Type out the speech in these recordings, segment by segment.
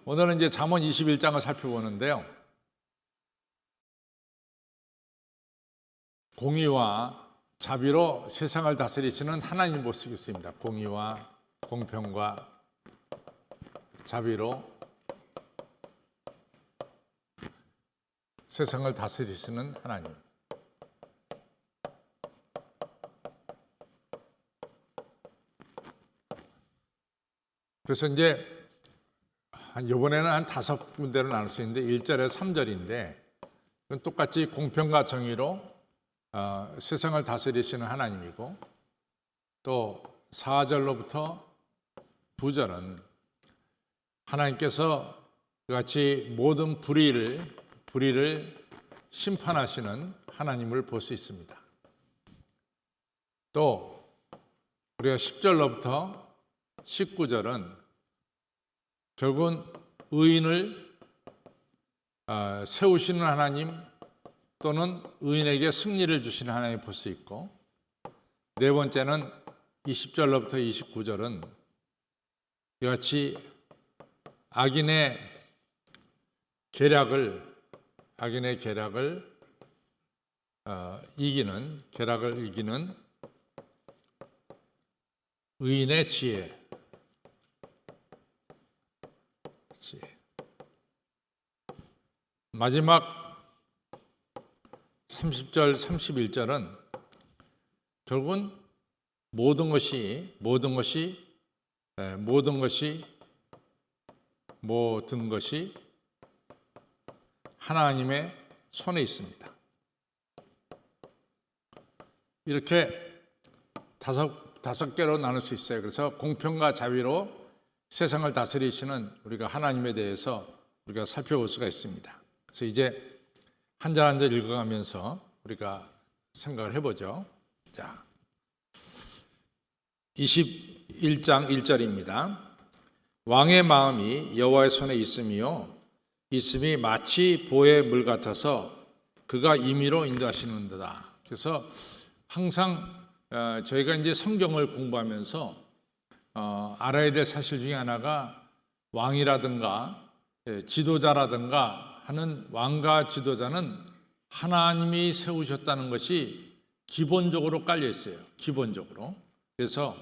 오늘은 이제 잠언 21장을 살펴보는데요. 공의와 자비로 세상을 다스리시는 하나님 모습이 있습니다. 공의와 공평과 자비로 세상을 다스리시는 하나님. 그래서 이제 이번에는 한 5군데로 나눌 수 있는데 1절에서 3절인데 똑같이 공평과 정의로 세상을 다스리시는 하나님이고, 또 4절로부터 2절은 하나님께서 같이 모든 불의를 심판하시는 하나님을 볼 수 있습니다. 또 우리가 10절로부터 19절은 결국은 의인을 세우시는 하나님 또는 의인에게 승리를 주시는 하나님을 볼 수 있고, 네 번째는 20절로부터 29절은 이같이 악인의 계략을 이기는 의인의 지혜. 마지막 30절, 31절은 결국은 모든 것이 하나님의 손에 있습니다. 이렇게 다섯 개로 나눌 수 있어요. 그래서 공평과 자비로 세상을 다스리시는 우리가 하나님에 대해서 우리가 살펴볼 수가 있습니다. 그래서 이제 한 절 한 절 읽어가면서 우리가 생각을 해보죠. 자, 21장 1절입니다. 왕의 마음이 여호와의 손에 있음이 마치 보의 물 같아서 그가 임의로 인도하시는도다. 그래서 항상 저희가 이제 성경을 공부하면서 알아야 될 사실 중에 하나가 왕이라든가 지도자라든가 하는 왕과 지도자는 하나님이 세우셨다는 것이 기본적으로 깔려 있어요. 기본적으로. 그래서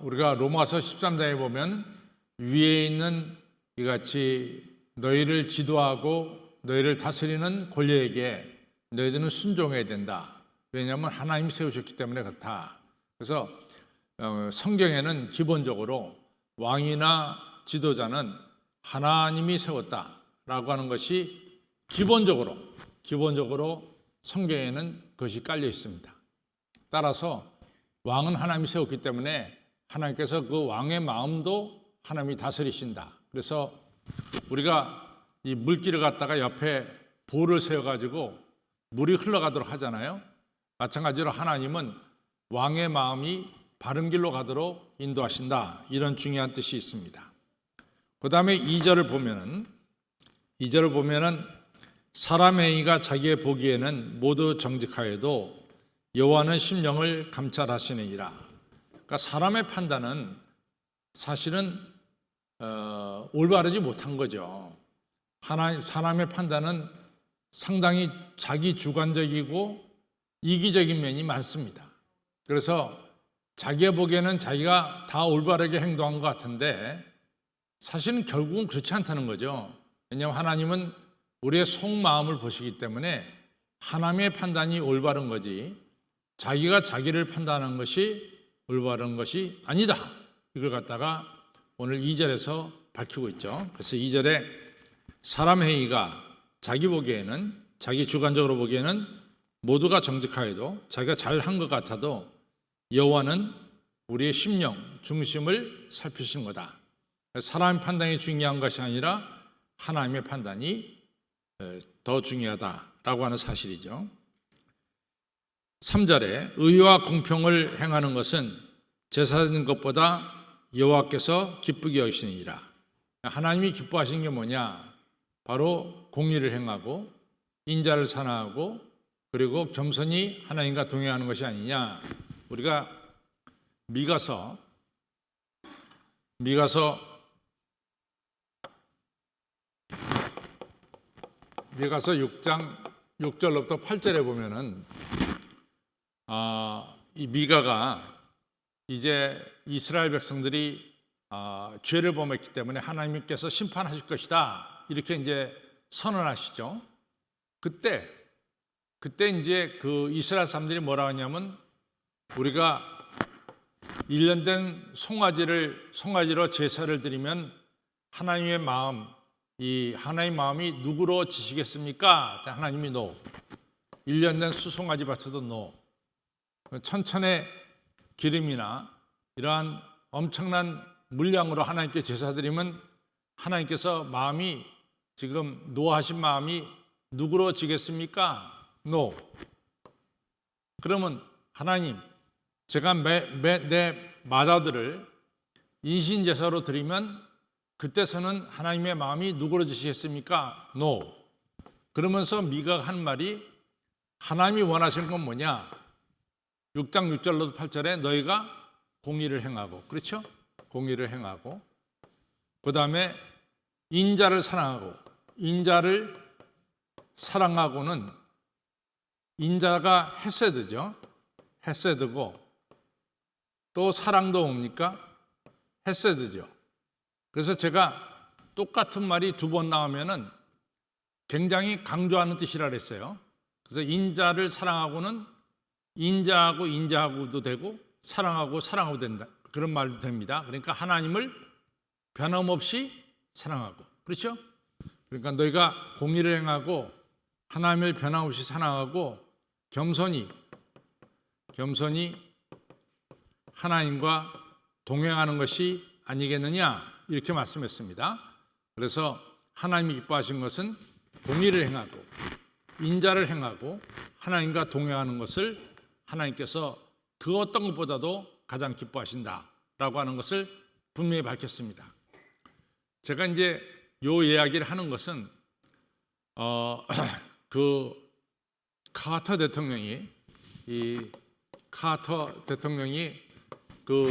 우리가 로마서 13장에 보면 위에 있는 이같이 너희를 지도하고 너희를 다스리는 권리에게 너희들은 순종해야 된다. 왜냐하면 하나님이 세우셨기 때문에 그렇다. 그래서 성경에는 기본적으로 왕이나 지도자는 하나님이 세웠다라고 하는 것이 기본적으로 성경에는 그것이 깔려 있습니다. 따라서 왕은 하나님이 세웠기 때문에 하나님께서 그 왕의 마음도 하나님이 다스리신다. 그래서 우리가 이 물길을 갖다가 옆에 보를 세워가지고 물이 흘러가도록 하잖아요. 마찬가지로 하나님은 왕의 마음이 바른 길로 가도록 인도하신다. 이런 중요한 뜻이 있습니다. 그 다음에 2절을 보면은 사람의 행위가 자기의 보기에는 모두 정직하여도 여호와는 심령을 감찰하시느니라. 그러니까 사람의 판단은 사실은 올바르지 못한 거죠. 사람의 판단은 상당히 자기 주관적이고 이기적인 면이 많습니다. 그래서 자기가 보기에는 자기가 다 올바르게 행동한 것 같은데 사실은 결국은 그렇지 않다는 거죠. 왜냐하면 하나님은 우리의 속마음을 보시기 때문에 하나님의 판단이 올바른 거지 자기가 자기를 판단하는 것이 올바른 것이 아니다. 이걸 갖다가 오늘 2절에서 밝히고 있죠. 그래서 2절에 사람 행위가 자기 주관적으로 보기에는 모두가 정직하여도 자기가 잘한 것 같아도 여호와는 우리의 심령, 중심을 살피신 거다. 사람의 판단이 중요한 것이 아니라 하나님의 판단이 더 중요하다라고 하는 사실이죠. 3절에 의와 공평을 행하는 것은 제사 드리는 것보다 여호와께서 기쁘게 여기시니라. 하나님이 기뻐하시는 게 뭐냐? 바로 공의를 행하고 인자를 사랑하고 그리고 겸손히 하나님과 동행하는 것이 아니냐. 우리가 미가서 미가서 6장 6절로부터 8절에 보면은 이 미가가 이제 이스라엘 백성들이 죄를 범했기 때문에 하나님께서 심판하실 것이다 이렇게 이제 선언하시죠. 그때 이제 그 이스라엘 사람들이 뭐라 하냐면 우리가 1년 된 송아지로 제사를 드리면 하나님의 마음이 누그러지시겠습니까? 하나님이 no. 1년 된 수송아지 바쳐도 no. 천천의 기름이나 이러한 엄청난 물량으로 하나님께 제사 드리면 하나님께서 마음이 지금 노하신 마음이 누그러지겠습니까? no. 그러면 하나님, 제가 내 맏아들을 인신제사로 드리면 그때서는 하나님의 마음이 누그러지시겠습니까? no. 그러면서 미가가 한 말이 하나님이 원하시는 건 뭐냐? 6장 6절로 8절에 너희가 공의를 행하고, 그렇죠? 공의를 행하고, 그 다음에 인자를 사랑하고는 인자가 헤세드죠. 헤세드고 또 사랑도 뭡니까? 헤세드죠. 그래서 제가 똑같은 말이 두 번 나오면은 굉장히 강조하는 뜻이라 그랬어요. 그래서 인자를 사랑하고는 인자하고도 되고 사랑하고 된다. 그런 말도 됩니다. 그러니까 하나님을 변함없이 사랑하고, 그렇죠? 그러니까 너희가 공의를 행하고 하나님을 변함없이 사랑하고 겸손히 하나님과 동행하는 것이 아니겠느냐 이렇게 말씀했습니다. 그래서 하나님이 기뻐하신 것은 공의를 행하고 인자를 행하고 하나님과 동행하는 것을 하나님께서 그 어떤 것보다도 가장 기뻐하신다라고 하는 것을 분명히 밝혔습니다. 제가 이제 요 이야기를 하는 것은 그 카터 대통령이 그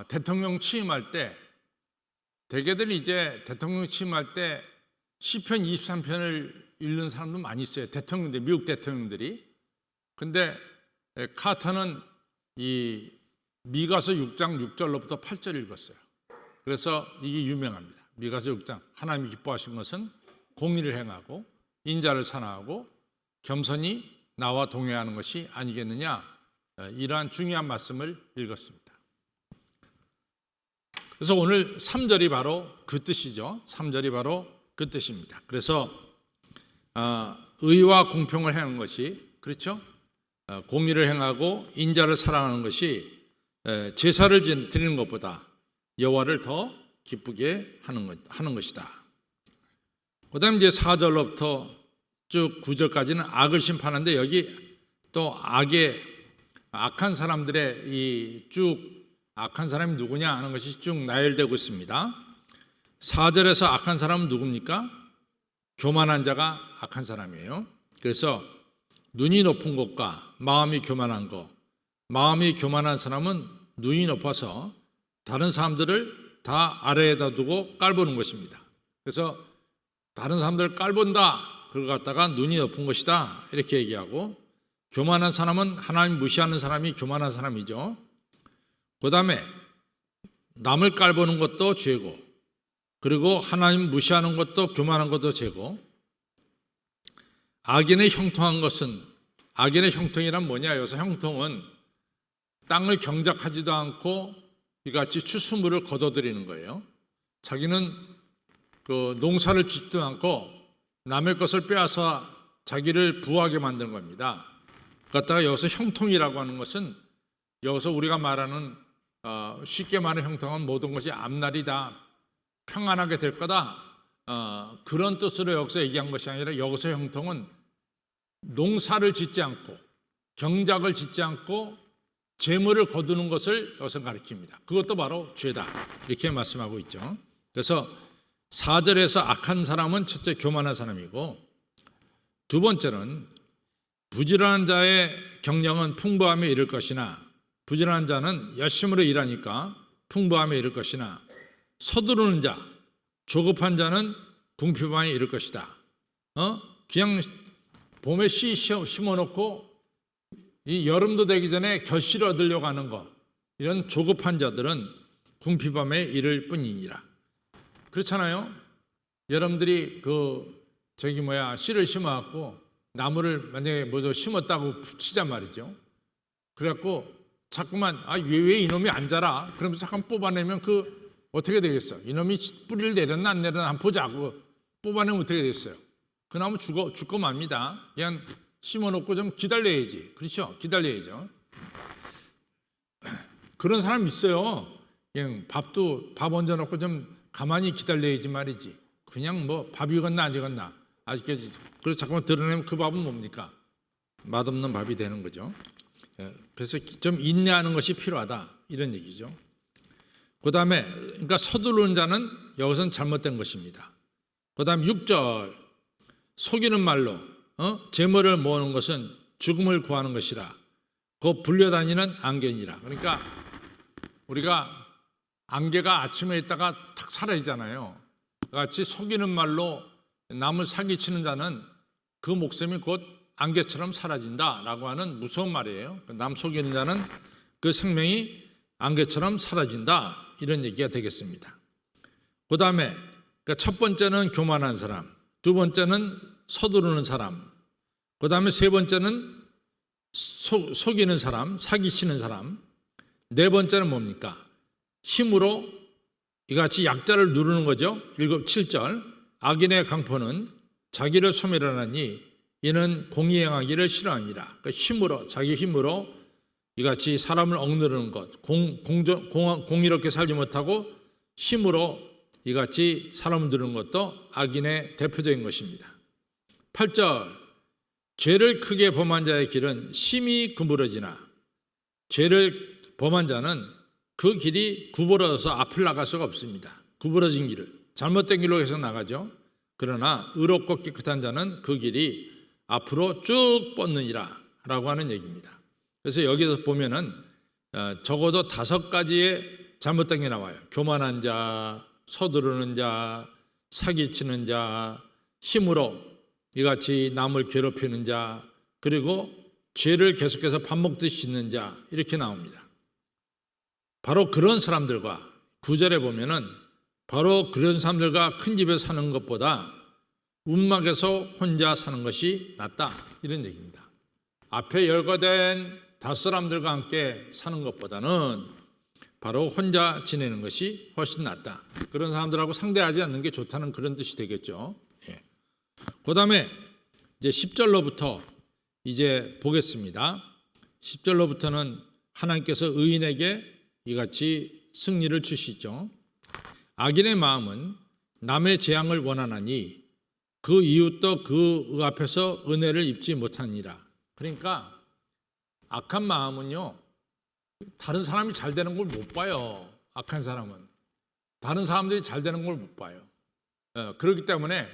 대통령 취임할 때 대개들 이제 대통령 취임할 때 시편 23편을 읽는 사람도 많이 있어요. 미국 대통령들이. 근데 카터는 이 미가서 6장 6절로부터 8절 읽었어요. 그래서 이게 유명합니다. 미가서 6장 하나님이 기뻐하신 것은 공의를 행하고 인자를 사랑하고 겸손히 나와 동행하는 것이 아니겠느냐, 이러한 중요한 말씀을 읽었습니다. 그래서 오늘 3절이 바로 그 뜻이죠. 3절이 바로 그 뜻입니다. 그래서 의와 공평을 행하는 것이, 그렇죠? 공의를 행하고 인자를 사랑하는 것이 제사를 드리는 것보다 여호와를 더 기쁘게 하는 것이다. 그 다음에 이제 4절로부터 쭉 9절까지는 악을 심판하는데 여기 또 악한 사람들의 악한 사람이 누구냐 하는 것이 쭉 나열되고 있습니다. 4절에서 악한 사람은 누굽니까? 교만한 자가 악한 사람이에요. 그래서 눈이 높은 것과 마음이 교만한 것, 마음이 교만한 사람은 눈이 높아서 다른 사람들을 다 아래에다 두고 깔보는 것입니다. 그래서 다른 사람들을 깔본다, 그걸 갖다가 눈이 높은 것이다 이렇게 얘기하고, 교만한 사람은 하나님 무시하는 사람이 교만한 사람이죠. 그 다음에 남을 깔보는 것도 죄고, 그리고 하나님 무시하는 것도 교만한 것도 죄고, 악인의 형통이란 뭐냐? 여기서 형통은 땅을 경작하지도 않고 이같이 추수물을 거둬들이는 거예요. 자기는 그 농사를 짓지도 않고 남의 것을 빼앗아 자기를 부하게 만드는 겁니다. 그렇다가 여기서 형통이라고 하는 것은 여기서 우리가 말하는 쉽게 말하는 형통은 모든 것이 앞날이 다 평안하게 될 거다, 그런 뜻으로 여기서 얘기한 것이 아니라 여기서 형통은 농사를 짓지 않고 경작을 짓지 않고 재물을 거두는 것을 여기서 가리킵니다. 그것도 바로 죄다 이렇게 말씀하고 있죠. 그래서 4절에서 악한 사람은 첫째 교만한 사람이고, 두 번째는 부지런한 자의 경영은 풍부함에 이를 것이나, 부지런한 자는 열심으로 일하니까 풍부함에 이를 것이나, 서두르는 자, 조급한 자는 궁핍함에 이를 것이다. 그냥 봄에 씨 심어놓고 이 여름도 되기 전에 결실을 얻으려고 하는 것, 이런 조급한 자들은 궁핍함에 이를 뿐이니라. 그렇잖아요. 여러분들이 씨를 심어갖고 나무를 만약에 뭐죠 심었다고 치자 말이죠. 그래갖고 자꾸만 왜 이놈이 안 자라? 그러면서 잠깐 뽑아내면 어떻게 되겠어? 이놈이 뿌리를 내렸나 안 내렸나 한번 보자고 뽑아내면 어떻게 되겠어요? 그 나무 죽고 맙니다. 그냥 심어놓고 좀 기다려야지. 그렇죠? 기다려야죠. 그런 사람 있어요. 그냥 밥 얹어놓고 좀 가만히 기다려야지 말이지. 그냥 뭐 밥이 익었나 안 익었나 아직까지. 그래서 자꾸만 드러내면 그 밥은 뭡니까? 맛없는 밥이 되는 거죠. 그래서 좀 인내하는 것이 필요하다 이런 얘기죠. 그 다음에 그러니까 서두르는 자는 여기서는 잘못된 것입니다. 그 다음 6절 속이는 말로 재물을 모으는 것은 죽음을 구하는 것이라 그 불려다니는 안개니라. 그러니까 우리가 안개가 아침에 있다가 탁 사라지잖아요. 같이 속이는 말로 남을 사기치는 자는 그 목숨이 곧 안개처럼 사라진다라고 하는 무서운 말이에요. 남 속이는 자는 그 생명이 안개처럼 사라진다 이런 얘기가 되겠습니다. 그 다음에 첫 번째는 교만한 사람, 두 번째는 서두르는 사람, 그 다음에 세 번째는 속이는 사람, 사기치는 사람, 네 번째는 뭡니까? 힘으로 이같이 약자를 누르는 거죠. 7절 악인의 강포는 자기를 소멸하나니 이는 공의 행하기를 싫어하니라. 그러니까 힘으로 자기 힘으로 이같이 사람을 억누르는 것, 공의롭게 살지 못하고 힘으로 이같이 사람을 누르는 것도 악인의 대표적인 것입니다. 8절 죄를 크게 범한 자의 길은 심히 그물어지나 죄를 범한 자는 그 길이 구부러져서 앞을 나갈 수가 없습니다. 구부러진 길을 잘못된 길로 해서 나가죠. 그러나 의롭고 깨끗한 자는 그 길이 앞으로 쭉 뻗느니라 라고 하는 얘기입니다. 그래서 여기서 보면은 적어도 5가지의 잘못된 게 나와요. 교만한 자, 서두르는 자, 사기치는 자, 힘으로 이같이 남을 괴롭히는 자, 그리고 죄를 계속해서 밥 먹듯이 짓는 자 이렇게 나옵니다. 바로 그런 사람들과 9절에 보면은 바로 그런 사람들과 큰 집에 사는 것보다 움막에서 혼자 사는 것이 낫다 이런 얘기입니다. 앞에 열거된 5사람들과 함께 사는 것보다는 바로 혼자 지내는 것이 훨씬 낫다. 그런 사람들하고 상대하지 않는 게 좋다는 그런 뜻이 되겠죠. 예. 그 다음에 이제 10절로부터 이제 보겠습니다. 10절로부터는 하나님께서 의인에게 이같이 승리를 주시죠. 악인의 마음은 남의 재앙을 원하나니 그 이웃도 그 앞에서 은혜를 입지 못하니라. 그러니까 악한 마음은요, 다른 사람이 잘 되는 걸 못 봐요. 악한 사람은 다른 사람들이 잘 되는 걸 못 봐요. 그렇기 때문에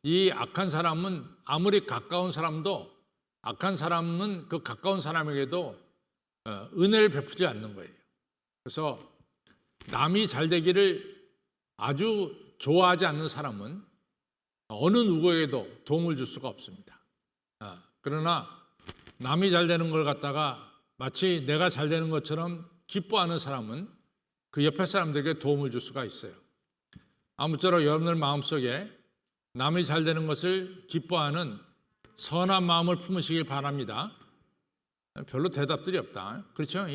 이 악한 사람은 아무리 가까운 사람도 악한 사람은 그 가까운 사람에게도 은혜를 베푸지 않는 거예요. 그래서 남이 잘 되기를 아주 좋아하지 않는 사람은 어느 누구에게도 도움을 줄 수가 없습니다. 그러나 남이 잘 되는 걸 갖다가 마치 내가 잘 되는 것처럼 기뻐하는 사람은 그 옆에 사람들에게 도움을 줄 수가 있어요. 아무쪼록 여러분들 마음속에 남이 잘 되는 것을 기뻐하는 선한 마음을 품으시길 바랍니다. 별로 대답들이 없다. 그렇죠?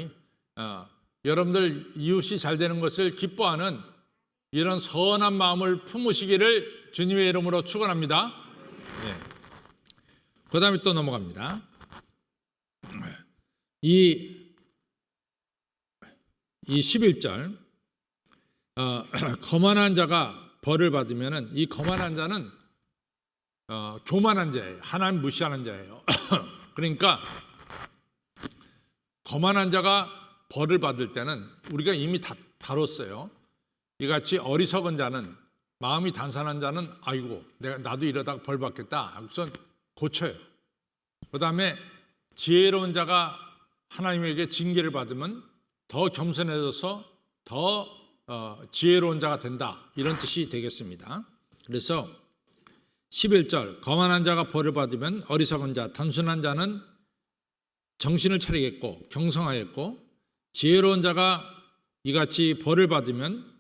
여러분들 이웃이 잘 되는 것을 기뻐하는 이런 선한 마음을 품으시기를 주님의 이름으로 축원합니다. 네. 그 다음에 또 넘어갑니다. 이 11절 거만한 자가 벌을 받으면 이 거만한 자는 교만한 자예요. 하나님 무시하는 자예요. 그러니까 거만한 자가 벌을 받을 때는 우리가 이미 다뤘어요. 이같이 어리석은 자는 마음이 단단한 자는 아이고 나도 이러다가 벌 받겠다 우선 고쳐요. 그 다음에 지혜로운 자가 하나님에게 징계를 받으면 더 겸손해져서 더 지혜로운 자가 된다 이런 뜻이 되겠습니다. 그래서 11절 거만한 자가 벌을 받으면 어리석은 자 단순한 자는 정신을 차리겠고 경성하였고 지혜로운 자가 이같이 벌을 받으면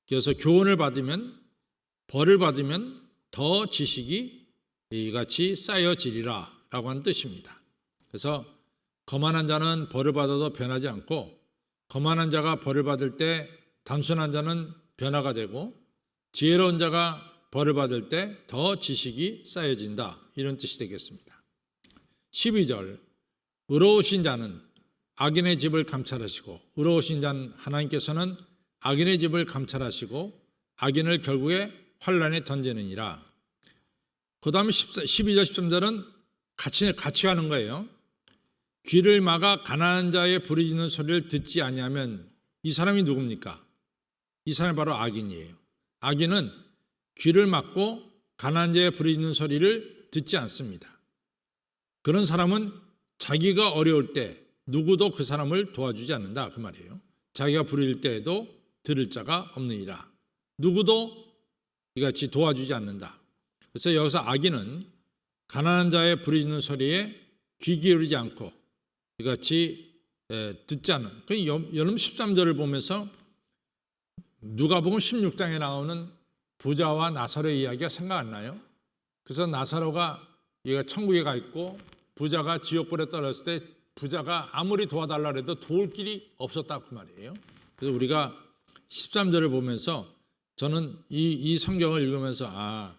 그래서 교훈을 받으면 벌을 받으면 더 지식이 이같이 쌓여지리라 라고 하는 뜻입니다. 그래서 거만한 자는 벌을 받아도 변하지 않고 거만한 자가 벌을 받을 때 단순한 자는 변화가 되고 지혜로운 자가 벌을 받을 때 더 지식이 쌓여진다 이런 뜻이 되겠습니다. 12절 의로우신 자는 악인의 집을 감찰하시고 의로우신 자는 하나님께서는 악인의 집을 감찰하시고 악인을 결국에 환란에 던지느니라. 그 다음에 12절 13절은 같이 하는 거예요. 귀를 막아 가난한 자의 부르짖는 소리를 듣지 아니하면 이 사람이 누굽니까? 이 사람이 바로 악인이에요. 악인은 귀를 막고 가난한 자의 부르짖는 소리를 듣지 않습니다. 그런 사람은 자기가 어려울 때 누구도 그 사람을 도와주지 않는다 그 말이에요. 자기가 부르짖을 때에도 들을 자가 없느니라. 누구도 이같이 도와주지 않는다. 그래서 여기서 악인은 가난한 자의 부르짖는 소리에 귀 기울이지 않고 이같이 듣지 않는. 여러분 13절을 보면서 누가복음 16장에 나오는 부자와 나사로의 이야기가 생각 안 나요? 그래서 나사로가 얘가 천국에 가 있고 부자가 지옥불에 떨어졌을 때 부자가 아무리 도와달라 해도 도울 길이 없었다 그 말이에요. 그래서 우리가 13절을 보면서 저는 이 성경을 읽으면서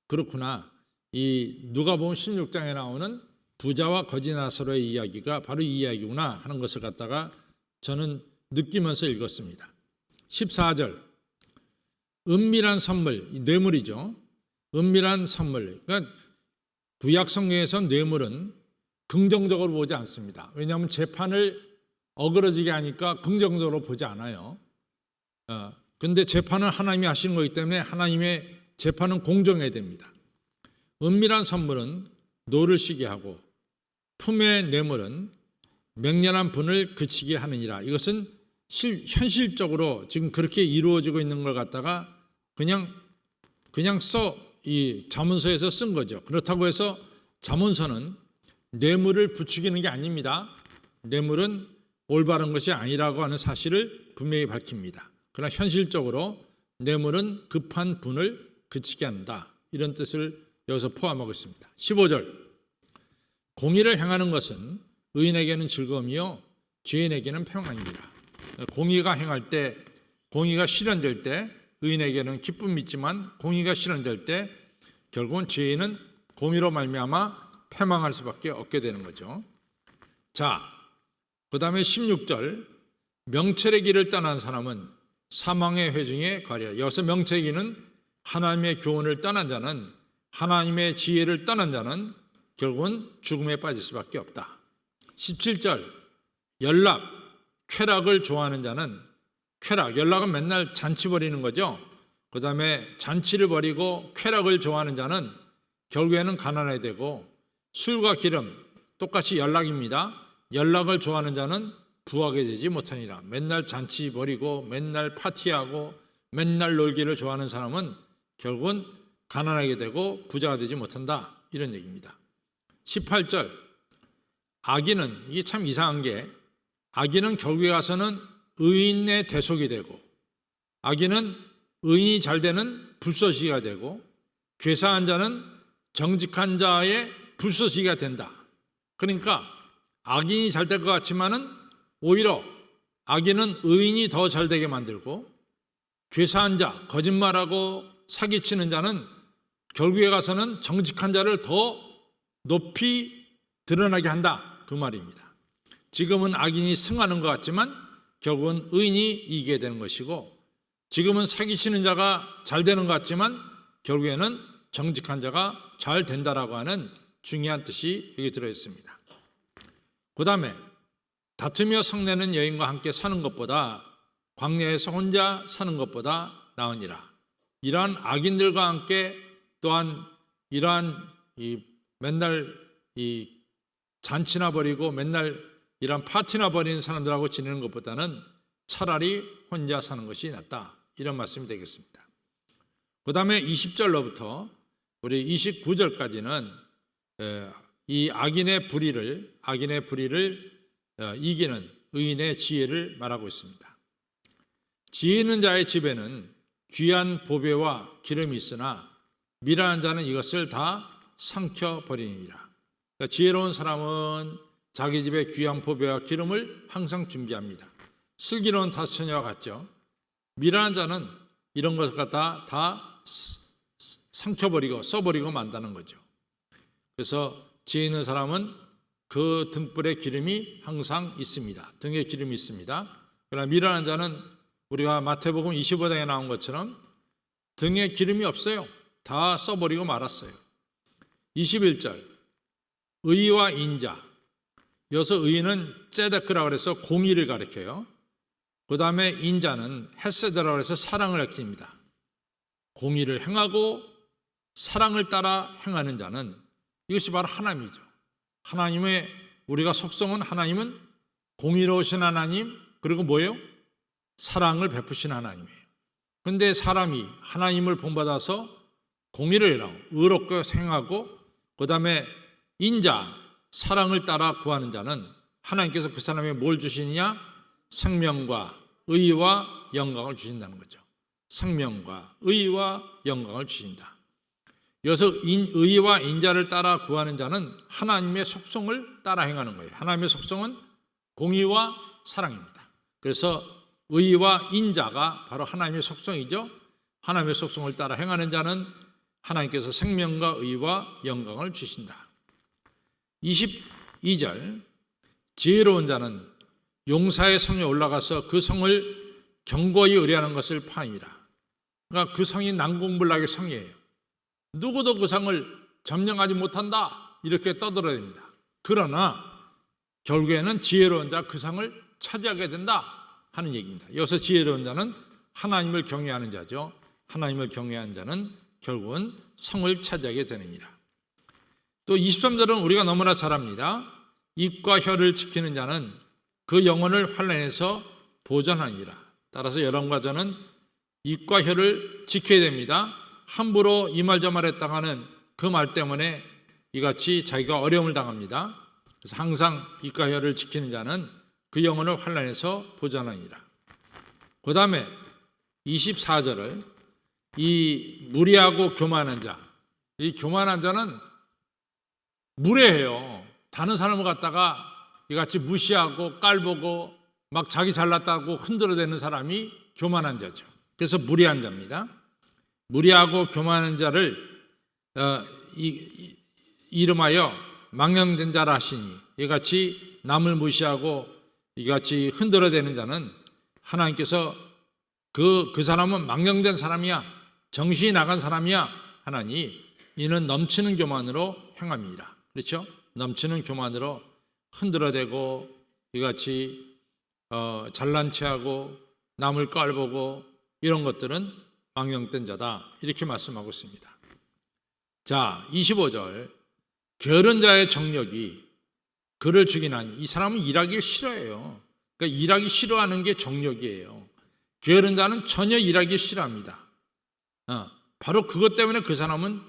그렇구나. 이 누가복음 16장에 나오는 부자와 거지 나사로의 이야기가 바로 이 이야기구나 하는 것을 갖다가 저는 느끼면서 읽었습니다. 14절 은밀한 선물, 뇌물이죠. 은밀한 선물. 그러니까 구약 성경에서 뇌물은 긍정적으로 보지 않습니다. 왜냐하면 재판을 어그러지게 하니까 긍정적으로 보지 않아요. 그런데 재판은 하나님이 하시는 거기 때문에 하나님의 재판은 공정해야 됩니다. 은밀한 선물은 노를 쉬게 하고 품의 뇌물은 맹렬한 분을 그치게 하느니라. 이것은 현실적으로 지금 그렇게 이루어지고 있는 걸 갖다가 그냥 이 자문서에서 쓴 거죠. 그렇다고 해서 자문서는 뇌물을 부추기는 게 아닙니다. 뇌물은 올바른 것이 아니라고 하는 사실을 분명히 밝힙니다. 그러나 현실적으로 뇌물은 급한 분을 그치게 한다. 이런 뜻을 여기서 포함하고 있습니다. 15절 공의를 행하는 것은 의인에게는 즐거움이요 죄인에게는 평안입니다. 공의가 행할 때 공의가 실현될 때 의인에게는 기쁨이 있지만 공의가 실현될 때 결국은 죄인은 공의로 말미암아 패망할 수밖에 없게 되는 거죠. 자, 그 다음에 16절 명철의 길을 떠난 사람은 사망의 회중에 가리라. 여기서 명철의 길은 하나님의 교훈을 떠난 자는 하나님의 지혜를 떠난 자는 결국은 죽음에 빠질 수밖에 없다. 17절 연락, 쾌락을 좋아하는 자는 연락은 맨날 잔치 벌이는 거죠. 그 다음에 잔치를 벌이고 쾌락을 좋아하는 자는 결국에는 가난하게 되고 술과 기름, 똑같이 연락입니다. 연락을 좋아하는 자는 부하게 되지 못하니라. 맨날 잔치 벌이고 맨날 파티하고 맨날 놀기를 좋아하는 사람은 결국은 가난하게 되고 부자가 되지 못한다. 이런 얘기입니다. 18절 악인은 이게 참 이상한 게 악인은 결국에 가서는 의인의 대속이 되고 악인은 의인이 잘 되는 불쏘시개가 되고 괴사한 자는 정직한 자의 불쏘시개가 된다. 그러니까 악인이 잘 될 것 같지만은 오히려 악인은 의인이 더 잘 되게 만들고 괴사한 자, 거짓말하고 사기치는 자는 결국에 가서는 정직한 자를 더 높이 드러나게 한다. 그 말입니다. 지금은 악인이 승하는 것 같지만 결국은 의인이 이기게 되는 것이고 지금은 사기치는 자가 잘 되는 것 같지만 결국에는 정직한 자가 잘 된다라고 하는 중요한 뜻이 여기 들어있습니다. 그 다음에 다투며 성내는 여인과 함께 사는 것보다 광야에서 혼자 사는 것보다 나으니라. 이러한 악인들과 함께 또한 이러한 맨날 잔치나 벌이고 맨날 이런 파티나 벌이는 사람들하고 지내는 것보다는 차라리 혼자 사는 것이 낫다. 이런 말씀이 되겠습니다. 그 다음에 20절로부터 우리 29절까지는 이 악인의 불의를 이기는 의인의 지혜를 말하고 있습니다. 지혜 있는 자의 집에는 귀한 보배와 기름이 있으나 미련한 자는 이것을 다 삼켜버리니라. 그러니까 지혜로운 사람은 자기 집에 귀한 보배와 기름을 항상 준비합니다. 슬기로운 다스처녀와 같죠. 미련한 자는 이런 것을 갖다 다 삼켜버리고 써버리고 만다는 거죠. 그래서 지혜 있는 사람은 그 등불에 기름이 항상 있습니다. 등에 기름이 있습니다. 그러나 미련한 자는 우리가 마태복음 25장에 나온 것처럼 등에 기름이 없어요. 다 써버리고 말았어요. 21절 의와 인자. 여기서 의는 ጼ데크라고 해서 공의를 가리켜요. 그 다음에 인자는 헤세드라고 해서 사랑을 가리킵니다. 공의를 행하고 사랑을 따라 행하는 자는 이것이 바로 하나님이죠. 하나님의 우리가 속성은 하나님은 공의로우신 하나님, 그리고 뭐예요? 사랑을 베푸신 하나님이에요. 그런데 사람이 하나님을 본받아서 공의를 해라고 의롭게 행하고 그 다음에 인자, 사랑을 따라 구하는 자는 하나님께서 그 사람에 뭘 주시느냐? 생명과 의와 영광을 주신다는 거죠. 생명과 의와 영광을 주신다. 여기서 의와 인자를 따라 구하는 자는 하나님의 속성을 따라 행하는 거예요. 하나님의 속성은 공의와 사랑입니다. 그래서 의와 인자가 바로 하나님의 속성이죠. 하나님의 속성을 따라 행하는 자는 하나님께서 생명과 의와 영광을 주신다. 22절 지혜로운 자는 용사의 성에 올라가서 그 성을 견고히 의뢰하는 것을 파니라. 그러니까 그 성이 난공불락의 성이에요. 누구도 그 성을 점령하지 못한다 이렇게 떠들어댑니다. 그러나 결국에는 지혜로운 자 그 성을 차지하게 된다 하는 얘기입니다. 여기서 지혜로운 자는 하나님을 경외하는 자죠. 하나님을 경외하는 자는 결국은 성을 차지하게 되느니라. 또 23절은 우리가 너무나 잘 압니다. 입과 혀를 지키는 자는 그 영혼을 환난에서 보전하니라. 따라서 여러분과 저는 입과 혀를 지켜야 됩니다. 함부로 이 말 저 말 했다가는 그 말 때문에 이같이 자기가 어려움을 당합니다. 그래서 항상 입과 혀를 지키는 자는 그 영혼을 환난에서 보전하니라. 그 다음에 24절을 이 무리하고 교만한 자, 이 교만한 자는 무례해요. 다른 사람을 갖다가 이같이 무시하고 깔보고 막 자기 잘났다고 흔들어대는 사람이 교만한 자죠. 그래서 무례한 자입니다. 무례하고 교만한 자를 이름하여 망령된 자라 하시니 이같이 남을 무시하고 이같이 흔들어대는 자는 하나님께서 그 사람은 망령된 사람이야, 정신이 나간 사람이야 하나니 이는 넘치는 교만으로 행함이라. 그렇죠? 넘치는 교만으로 흔들어대고 이같이 잘난 체하고 남을 깔보고 이런 것들은 망령된 자다 이렇게 말씀하고 있습니다. 자, 25절 게으른 자의 정력이 그를 죽이나니 이 사람은 일하기 싫어해요. 그러니까 일하기 싫어하는 게 정력이에요. 게으른 자는 전혀 일하기 싫어합니다. 바로 그것 때문에 그 사람은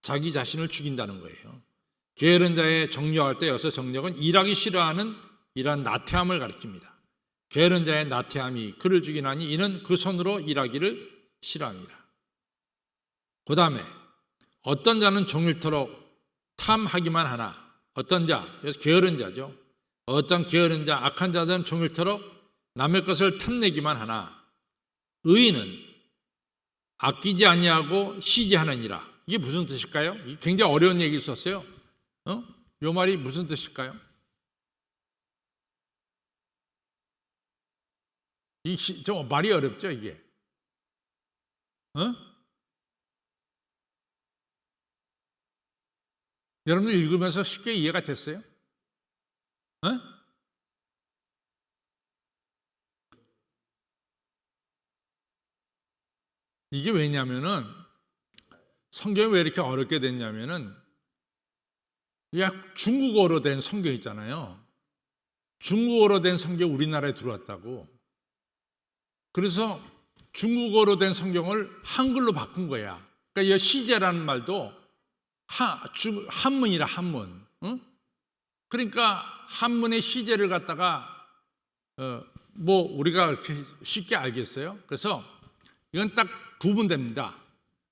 자기 자신을 죽인다는 거예요. 게으른 자의 정력할 때 여기서 정력은 일하기 싫어하는 이러한 나태함을 가리킵니다. 게으른 자의 나태함이 그를 죽이나니 이는 그 손으로 일하기를 싫어합니다. 그 다음에 어떤 자는 종일토록 탐하기만 하나. 어떤 자, 여기서 게으른 자죠. 어떤 게으른 자, 악한 자들은 종일토록 남의 것을 탐내기만 하나 의인은 아끼지 아니하고 시지하느니라. 이게 무슨 뜻일까요? 이게 굉장히 어려운 얘기를 썼어요. 이 말이 무슨 뜻일까요? 좀 말이 어렵죠, 이게. 여러분들 읽으면서 쉽게 이해가 됐어요? 이게 왜냐면은 성경이 왜 이렇게 어렵게 됐냐면은 중국어로 된 성경 있잖아요. 중국어로 된 성경 우리나라에 들어왔다고. 그래서 중국어로 된 성경을 한글로 바꾼 거야. 그러니까 이 시제라는 말도 한문이라 한문. 응? 그러니까 한문의 시제를 갖다가 뭐 우리가 이렇게 쉽게 알겠어요? 그래서 이건 딱 구분됩니다.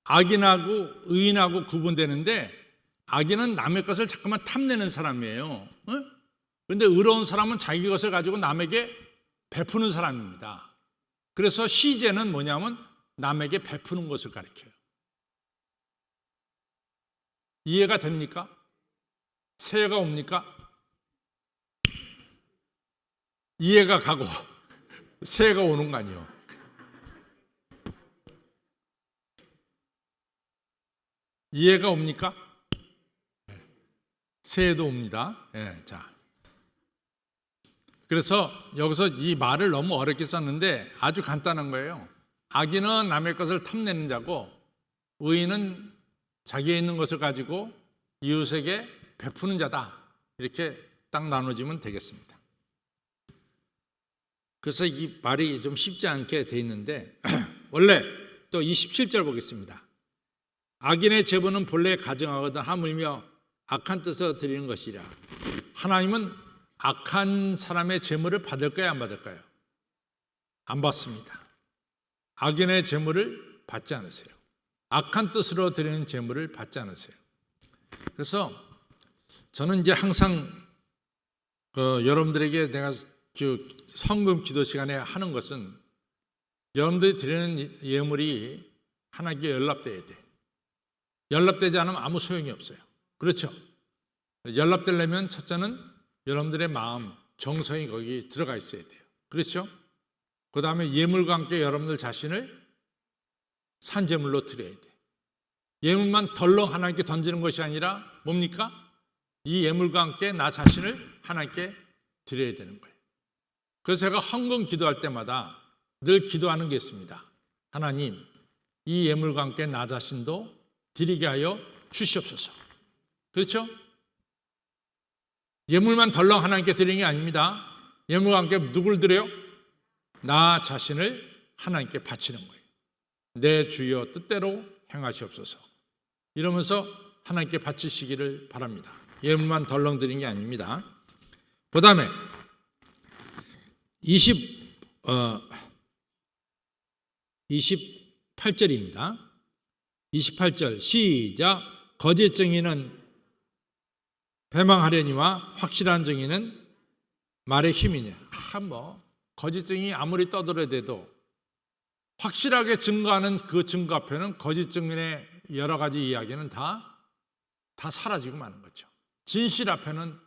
악인하고 의인하고 구분되는데, 악인은 남의 것을 자꾸만 탐내는 사람이에요. 그런데 의로운 사람은 자기 것을 가지고 남에게 베푸는 사람입니다. 그래서 시제는 뭐냐면 남에게 베푸는 것을 가리켜요. 이해가 됩니까? 새해가 옵니까? 이해가 가고 새해가 오는 거 아니에요. 이해가 옵니까? 새해도 옵니다. 자, 그래서 여기서 이 말을 너무 어렵게 썼는데 아주 간단한 거예요. 악인은 남의 것을 탐내는 자고, 의인은 자기에 있는 것을 가지고 이웃에게 베푸는 자다. 이렇게 딱 나눠지면 되겠습니다. 그래서 이 말이 좀 쉽지 않게 돼 있는데 원래 또 27절 보겠습니다. 악인의 제보는 본래 가증하거든 하물며 악한 뜻으로 드리는 것이라. 하나님은 악한 사람의 제물을 받을까요, 안 받을까요? 안 받습니다. 악인의 제물을 받지 않으세요. 악한 뜻으로 드리는 제물을 받지 않으세요. 그래서 저는 이제 항상 여러분들에게 내가 성금 기도 시간에 하는 것은, 여러분들이 드리는 예물이 하나님께 연락돼야 돼. 연락되지 않으면 아무 소용이 없어요. 그렇죠? 연락되려면 첫째는 여러분들의 마음, 정성이 거기 들어가 있어야 돼요. 그렇죠? 그 다음에 예물과 함께 여러분들 자신을 산제물로 드려야 돼. 예물만 덜렁 하나님께 던지는 것이 아니라 뭡니까? 이 예물과 함께 나 자신을 하나님께 드려야 되는 거예요. 그래서 제가 헌금 기도할 때마다 늘 기도하는 게 있습니다. 하나님, 이 예물과 함께 나 자신도 드리게 하여 주시옵소서. 그렇죠? 예물만 덜렁 하나님께 드리는 게 아닙니다. 예물과 함께 누굴 드려요? 나 자신을 하나님께 바치는 거예요. 내 주여 뜻대로 행하시옵소서. 이러면서 하나님께 바치시기를 바랍니다. 예물만 덜렁 드리는 게 아닙니다. 그 다음에 28절입니다. 28절 시작. 거짓 증인은 배망하려니와 확실한 증인은 말의 힘이냐. 거짓 증인이 아무리 떠들어대도 확실하게 증거하는 그 증거 앞에는 거짓 증인의 여러 가지 이야기는 다 사라지고 마는 거죠. 진실 앞에는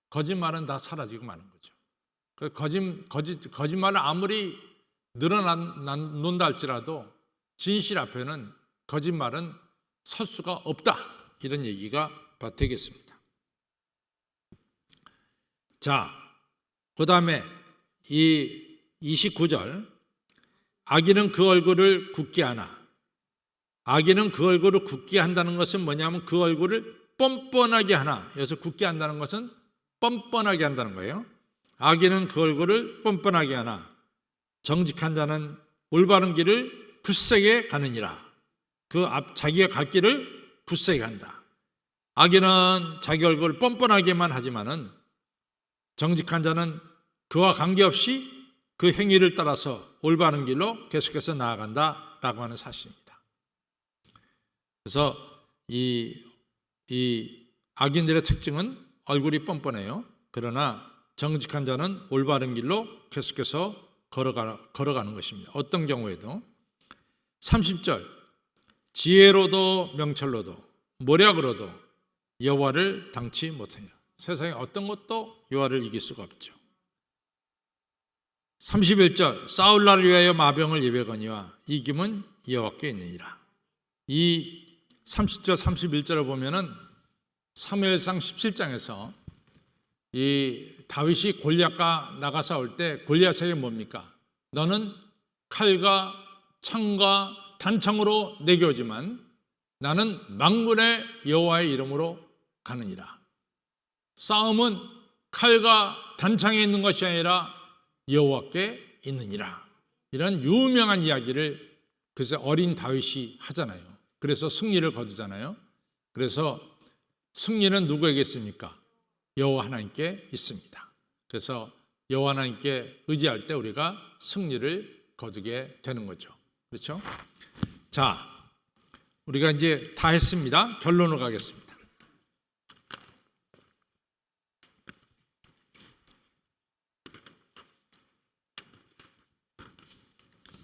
거짓말은 다 사라지고 마는 거죠. 거짓말을 아무리 늘어난다 할지라도 진실 앞에는 거짓말은 설 수가 없다. 이런 얘기가 되겠습니다. 자, 그 다음에 이 29절 악인은 그 얼굴을 굳게 하나. 악인은 그 얼굴을 굳게 한다는 것은 뭐냐면 그 얼굴을 뻔뻔하게 하나. 여기서 굳게 한다는 것은 뻔뻔하게 한다는 거예요. 악인은 그 얼굴을 뻔뻔하게 하나 정직한 자는 올바른 길을 굳세게 가느니라. 자기가 갈 길을 굳세게 간다. 악인은 자기 얼굴을 뻔뻔하게만 하지만은 정직한 자는 그와 관계없이 그 행위를 따라서 올바른 길로 계속해서 나아간다라고 하는 사실입니다. 그래서 이 악인들의 특징은 얼굴이 뻔뻔해요. 그러나 정직한 자는 올바른 길로 계속해서 걸어가는 것입니다. 어떤 경우에도 30절 지혜로도 명철로도 모략으로도 여호와를 당치 못하니라. 세상에 어떤 것도 여호와를 이길 수가 없죠. 31절 싸울 날을 위하여 마병을 예배거니와 이김은 여호와께 있느니라. 이 30절 31절을 보면은 사무엘상 17장에서 이 다윗이 골리앗과 나가 싸울 때 골리앗에게 뭡니까? 너는 칼과 창과 단창으로 내게 오지만 나는 만군의 여호와의 이름으로 가느니라. 싸움은 칼과 단창에 있는 것이 아니라 여호와께 있느니라. 이런 유명한 이야기를 그래서 어린 다윗이 하잖아요. 그래서 승리를 거두잖아요. 그래서 승리는 누구에게 있습니까? 여호와 하나님께 있습니다. 그래서 여호와 하나님께 의지할 때 우리가 승리를 거두게 되는 거죠. 그렇죠? 자, 우리가 이제 다 했습니다. 결론으로 가겠습니다.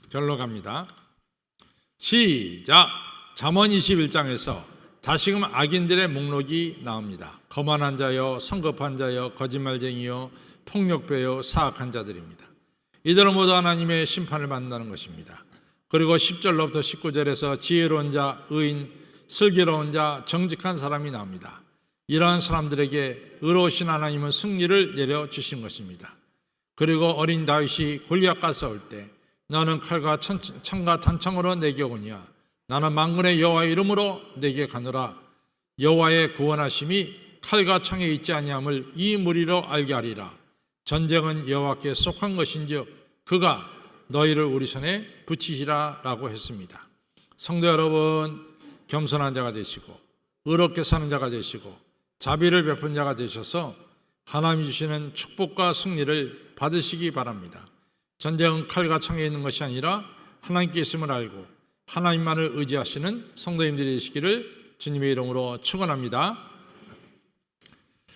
결론 갑니다. 시작. 잠언 21장에서 다시금 악인들의 목록이 나옵니다. 거만한 자여, 성급한 자여, 거짓말쟁이여, 폭력배여, 사악한 자들입니다. 이들은 모두 하나님의 심판을 받는다는 것입니다. 그리고 10절로부터 19절에서 지혜로운 자, 의인, 슬기로운 자, 정직한 사람이 나옵니다. 이러한 사람들에게 의로우신 하나님은 승리를 내려주신 것입니다. 그리고 어린 다윗이 골리앗과 싸울 때 너는 칼과 창과 단창으로 내게 오냐, 나는 만군의 여호와의 이름으로 내게 가노라. 여호와의 구원하심이 칼과 창에 있지 아니함을 이 무리로 알게 하리라. 전쟁은 여호와께 속한 것인즉 그가 너희를 우리 손에 붙이시라 라고 했습니다. 성도 여러분, 겸손한 자가 되시고 의롭게 사는 자가 되시고 자비를 베푼 자가 되셔서 하나님이 주시는 축복과 승리를 받으시기 바랍니다. 전쟁은 칼과 창에 있는 것이 아니라 하나님께 있음을 알고 하나님만을 의지하시는 성도님들이 되시기를 주님의 이름으로 축원합니다.